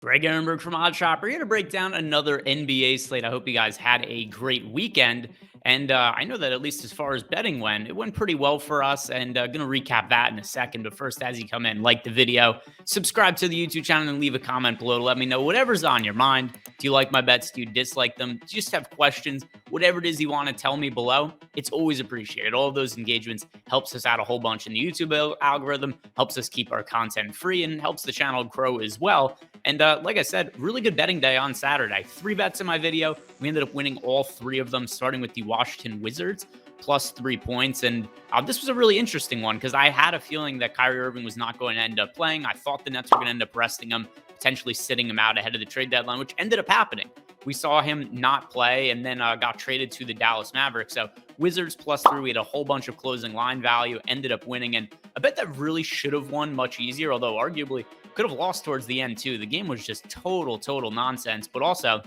Greg Ehrenberg from OddsShopper here to break down another NBA slate. I hope you guys had a great weekend. And I know that at least as far as betting went, it went pretty well for us. And going to recap that in a second. But first, as you come in, like the video, subscribe to the YouTube channel, and leave a comment below to let me know whatever's on your mind. Do you like my bets? Do you dislike them? Do you just have questions? Whatever it is you want to tell me below, it's always appreciated. All of those engagements helps us out a whole bunch in the YouTube algorithm, helps us keep our content free, and helps the channel grow as well. And like I said, really good betting day on Saturday. 3 bets in my video. We ended up winning all 3 of them, starting with the Washington Wizards, plus 3 points. And this was a really interesting one because I had a feeling that Kyrie Irving was not going to end up playing. I thought the Nets were going to end up resting him, potentially sitting him out ahead of the trade deadline, which ended up happening. We saw him not play and then got traded to the Dallas Mavericks. So Wizards plus 3, we had a whole bunch of closing line value, ended up winning. And a bet that really should have won much easier, although arguably could have lost towards the end too. The game was just total nonsense, but also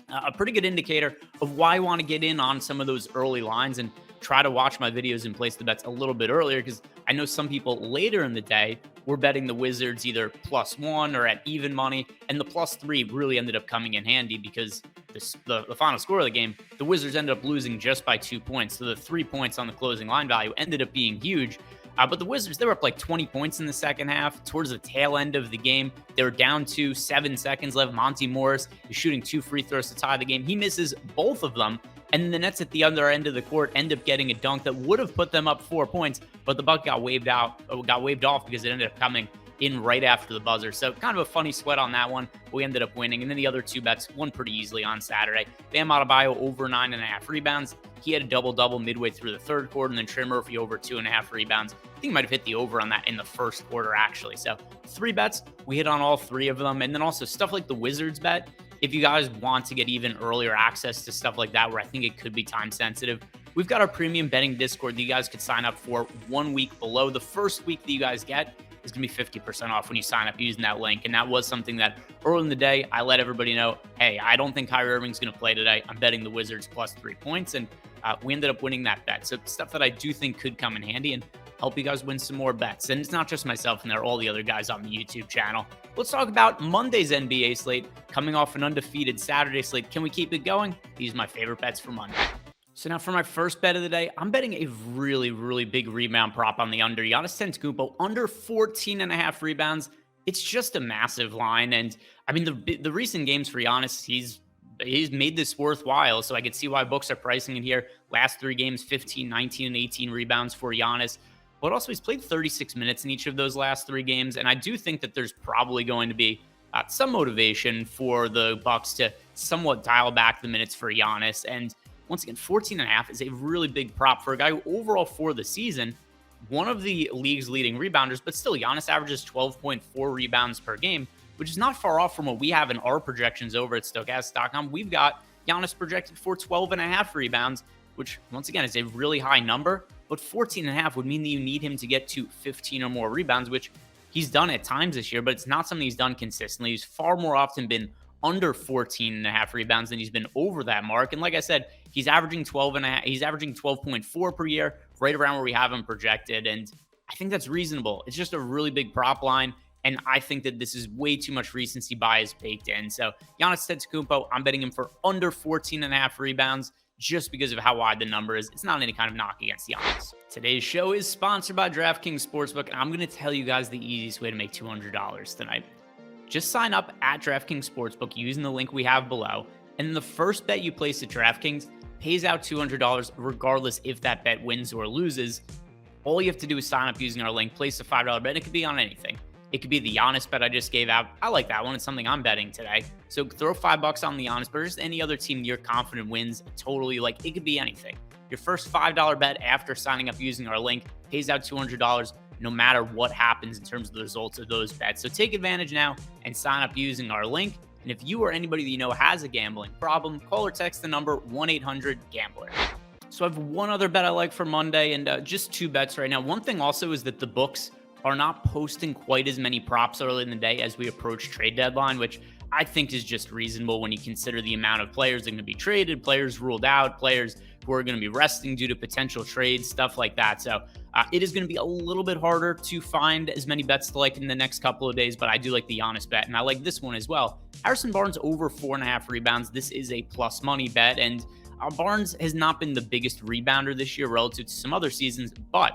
a pretty good indicator of why I want to get in on some of those early lines and try to watch my videos and place the bets a little bit earlier, because I know some people later in the day were betting the Wizards either +1 or at even money, and the +3 really ended up coming in handy because the final score of the game, the Wizards ended up losing just by 2 points. So the 3 points on the closing line value ended up being huge. But the Wizards, they were up like 20 points in the second half. Towards the tail end of the game, they were down to 7 seconds left. Monty Morris is shooting 2 free throws to tie the game. He misses both of them. And the Nets at the other end of the court end up getting a dunk that would have put them up 4 points, but the buck got waved off because it ended up coming in right after the buzzer. So kind of a funny sweat on that one. We ended up winning. And then the other 2 bets won pretty easily on Saturday. Bam Adebayo over 9.5 rebounds. He had a double-double midway through the third quarter, and then Trey Murphy over 2.5 rebounds. I think he might have hit the over on that in the first quarter, actually. So 3 bets, we hit on all 3 of them. And then also stuff like the Wizards bet. If you guys want to get even earlier access to stuff like that, where I think it could be time sensitive, we've got our premium betting Discord that you guys could sign up for 1 week below. The first week that you guys get is going to be 50% off when you sign up using that link. And that was something that early in the day, I let everybody know, hey, I don't think Kyrie Irving's going to play today. I'm betting the Wizards plus 3 points. And we ended up winning that bet. So stuff that I do think could come in handy and help you guys win some more bets. And it's not just myself and there are all the other guys on the YouTube channel. Let's talk about Monday's NBA slate, coming off an undefeated Saturday slate. Can we keep it going? These are my favorite bets for Monday. So now for my first bet of the day, I'm betting a really big rebound prop on the under. Giannis Antetokounmpo under 14.5 rebounds. It's just a massive line. And I mean, the recent games for Giannis, he's made this worthwhile. So I could see why books are pricing it here. Last 3 games, 15, 19, and 18 rebounds for Giannis. But also he's played 36 minutes in each of those last 3 games. And I do think that there's probably going to be some motivation for the Bucks to somewhat dial back the minutes for Giannis. And once again, 14.5 is a really big prop for a guy who overall for the season, one of the league's leading rebounders, but still Giannis averages 12.4 rebounds per game, which is not far off from what we have in our projections over at Stokastic.com. We've got Giannis projected for 12.5 rebounds, which once again is a really high number, but 14.5 would mean that you need him to get to 15 or more rebounds, which he's done at times this year, but it's not something he's done consistently. He's far more often been under 14.5 rebounds than he's been over that mark. And like I said, he's averaging 12.5. He's averaging 12.4 per year, right around where we have him projected. And I think that's reasonable. It's just a really big prop line. And I think that this is way too much recency bias baked in. So Giannis Antetokounmpo, I'm betting him for under 14.5 rebounds just because of how wide the number is. It's not any kind of knock against Giannis. Today's show is sponsored by DraftKings Sportsbook, and I'm going to tell you guys the easiest way to make $200 tonight. Just sign up at DraftKings Sportsbook using the link we have below, and the first bet you place at DraftKings pays out $200 regardless if that bet wins or loses. All you have to do is sign up using our link, place a $5 bet. It could be on anything. It could be the Giannis bet I just gave out. I like that one. It's something I'm betting today. So throw $5 on the Giannis, but just any other team you're confident wins totally. Like, it could be anything. Your first $5 bet after signing up using our link pays out $200 no matter what happens in terms of the results of those bets. So take advantage now and sign up using our link. And if you or anybody that you know has a gambling problem, call or text the number 1-800-GAMBLER. So I have one other bet I like for Monday, and just 2 bets right now. One thing also is that the books are not posting quite as many props early in the day as we approach trade deadline, which I think is just reasonable when you consider the amount of players that are going to be traded, players ruled out, players who are going to be resting due to potential trades, stuff like that. So it is going to be a little bit harder to find as many bets to like in the next couple of days, but I do like the Giannis bet, and I like this one as well. Harrison Barnes over 4.5 rebounds. This is a plus money bet, and Barnes has not been the biggest rebounder this year relative to some other seasons, but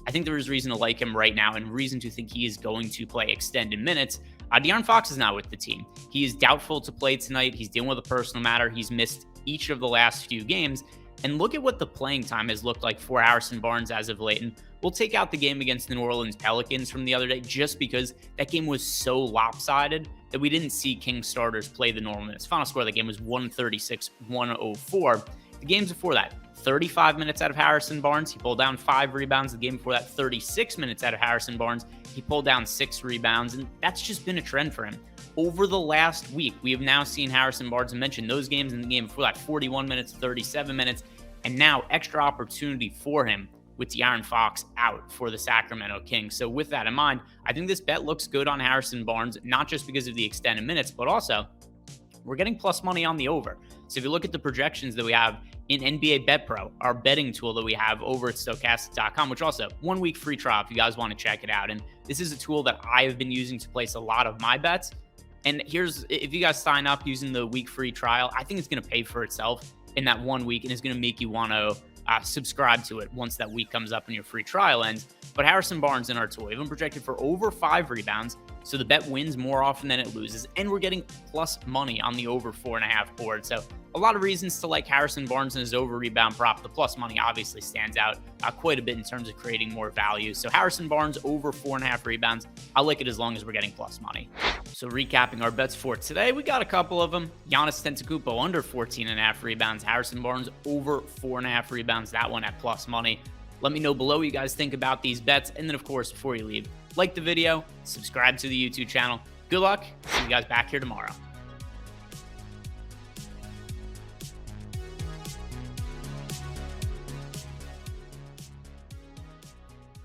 I think there is reason to like him right now and reason to think he is going to play extended minutes. De'Aaron Fox is not with the team. He is doubtful to play tonight. He's dealing with a personal matter. He's missed each of the last few games. And look at what the playing time has looked like for Harrison Barnes as of late. And we'll take out the game against the New Orleans Pelicans from the other day just because that game was so lopsided that we didn't see Kings starters play the normal minutes. Final score of the game was 136-104. The games before that, 35 minutes out of Harrison Barnes, he pulled down 5 rebounds. The game before that, 36 minutes out of Harrison Barnes, he pulled down 6 rebounds, and that's just been a trend for him. Over the last week, we have now seen Harrison Barnes, and mentioned those games in the game before that, 41 minutes, 37 minutes, and now extra opportunity for him with De'Aaron Fox out for the Sacramento Kings. So with that in mind, I think this bet looks good on Harrison Barnes, not just because of the extended minutes, but also we're getting plus money on the over. So if you look at the projections that we have in NBA Bet Pro, our betting tool that we have over at stokastic.com, which also 1 week free trial if you guys want to check it out. And this is a tool that I have been using to place a lot of my bets. And if you guys sign up using the week free trial, I think it's going to pay for itself in that 1 week and is going to make you want to subscribe to it once that week comes up and your free trial ends. But Harrison Barnes in our tool, we have him projected for over 5 rebounds. So the bet wins more often than it loses. And we're getting plus money on the over 4.5 board. So a lot of reasons to like Harrison Barnes and his over rebound prop. The plus money obviously stands out quite a bit in terms of creating more value. So Harrison Barnes over 4.5 rebounds. I like it as long as we're getting plus money. So recapping our bets for today, we got a couple of them. Giannis Antetokounmpo under 14.5 rebounds. Harrison Barnes over 4.5 rebounds. That one at plus money. Let me know below what you guys think about these bets. And then, of course, before you leave, like the video, subscribe to the YouTube channel. Good luck. See you guys back here tomorrow.